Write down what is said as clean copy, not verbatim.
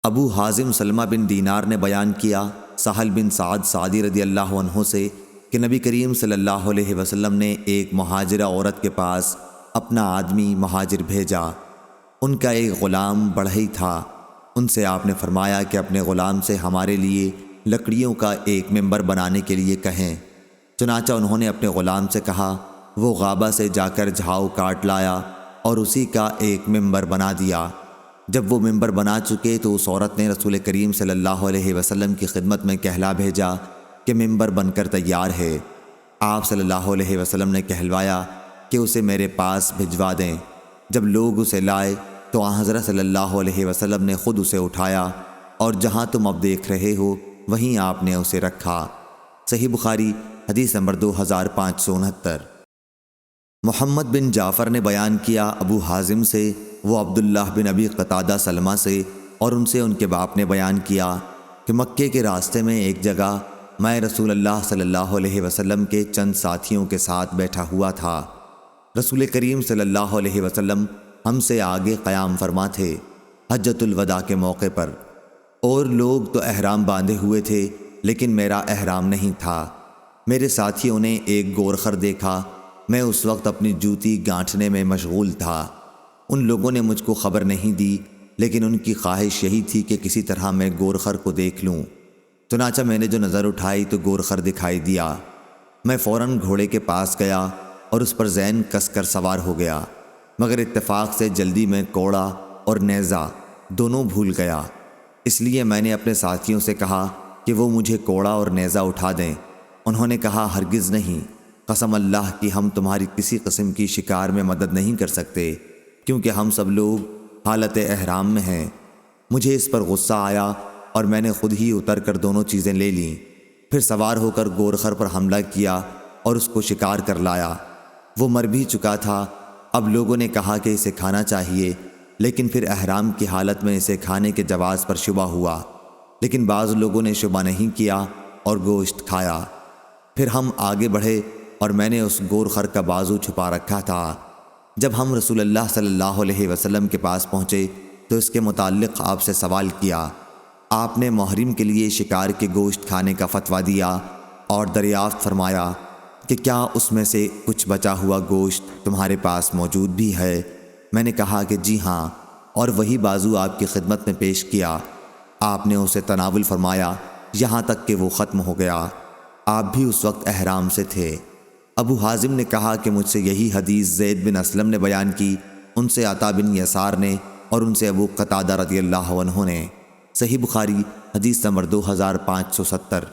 ابو حازم سلمہ بن دینار نے بیان کیا سہل بن سعد سعدی رضی اللہ عنہ سے کہ نبی کریم صلی اللہ علیہ وسلم نے ایک مہاجرہ عورت کے پاس اپنا آدمی مہاجر بھیجا۔ ان کا ایک غلام بڑھئی تھا۔ ان سے آپ نے فرمایا کہ اپنے غلام سے ہمارے لیے لکڑیوں کا ایک ممبر بنانے کے لیے کہیں۔ چنانچہ انہوں نے اپنے غلام سے کہا، وہ غابہ سے جا کر جھاؤ کاٹ لایا اور اسی کا ایک ممبر بنا دیا۔ جب وہ ممبر بنا چکے تو اس عورت نے رسول کریم صلی اللہ علیہ وسلم کی خدمت میں کہلا بھیجا کہ ممبر بن کر تیار ہے۔ آپ صلی اللہ علیہ وسلم نے کہلوایا کہ اسے میرے پاس بھجوا دیں۔ جب لوگ اسے لائے تو آن حضرت صلی اللہ علیہ وسلم نے خود اسے اٹھایا اور جہاں تم اب دیکھ رہے ہو وہیں آپ نے اسے رکھا۔ صحیح بخاری حدیث نمبر 2569۔ محمد بن جعفر نے بیان کیا ابو حازم سے، وہ عبداللہ بن ابی قتادہ سلمہ سے اور ان سے ان کے باپ نے بیان کیا کہ مکے کے راستے میں ایک جگہ میں رسول اللہ صلی اللہ علیہ وسلم کے چند ساتھیوں کے ساتھ بیٹھا ہوا تھا۔ رسول کریم صلی اللہ علیہ وسلم ہم سے آگے قیام فرما تھے حجۃ الوداع کے موقع پر، اور لوگ تو احرام باندھے ہوئے تھے لیکن میرا احرام نہیں تھا۔ میرے ساتھیوں نے ایک گورخر دیکھا، میں اس وقت اپنی جوتی گانٹھنے میں مشغول تھا۔ ان لوگوں نے مجھ کو خبر نہیں دی، لیکن ان کی خواہش یہی تھی کہ کسی طرح میں گورخر کو دیکھ لوں۔ چنانچہ میں نے جو نظر اٹھائی تو گورخر دکھائی دیا۔ میں فوراً گھوڑے کے پاس گیا اور اس پر زین کس کر سوار ہو گیا، مگر اتفاق سے جلدی میں کوڑا اور نیزہ دونوں بھول گیا۔ اس لیے میں نے اپنے ساتھیوں سے کہا کہ وہ مجھے کوڑا اور نیزہ اٹھا دیں۔ انہوں نے کہا، ہرگز نہیں، قسم اللہ کی ہم تمہاری کسی قسم کی شکار میں مدد نہیں کر سکتے، کیونکہ ہم سب لوگ حالت احرام میں ہیں۔ مجھے اس پر غصہ آیا اور میں نے خود ہی اتر کر دونوں چیزیں لے لیں، پھر سوار ہو کر گورخر پر حملہ کیا اور اس کو شکار کر لایا۔ وہ مر بھی چکا تھا۔ اب لوگوں نے کہا کہ اسے کھانا چاہیے، لیکن پھر احرام کی حالت میں اسے کھانے کے جواز پر شبہ ہوا، لیکن بعض لوگوں نے شبہ نہیں کیا اور گوشت کھایا۔ پھر ہم آگے بڑھے اور میں نے اس گورخر کا بازو چھپا رکھا تھا۔ جب ہم رسول اللہ صلی اللہ علیہ وسلم کے پاس پہنچے تو اس کے متعلق آپ سے سوال کیا۔ آپ نے محرم کے لیے شکار کے گوشت کھانے کا فتویٰ دیا اور دریافت فرمایا کہ کیا اس میں سے کچھ بچا ہوا گوشت تمہارے پاس موجود بھی ہے؟ میں نے کہا کہ جی ہاں، اور وہی بازو آپ کی خدمت میں پیش کیا۔ آپ نے اسے تناول فرمایا یہاں تک کہ وہ ختم ہو گیا۔ آپ بھی اس وقت احرام سے تھے۔ ابو حازم نے کہا کہ مجھ سے یہی حدیث زید بن اسلم نے بیان کی، ان سے عطا بن یسار نے اور ان سے ابو قتادہ رضی اللہ عنہ نے۔ صحیح بخاری حدیث نمبر 2570۔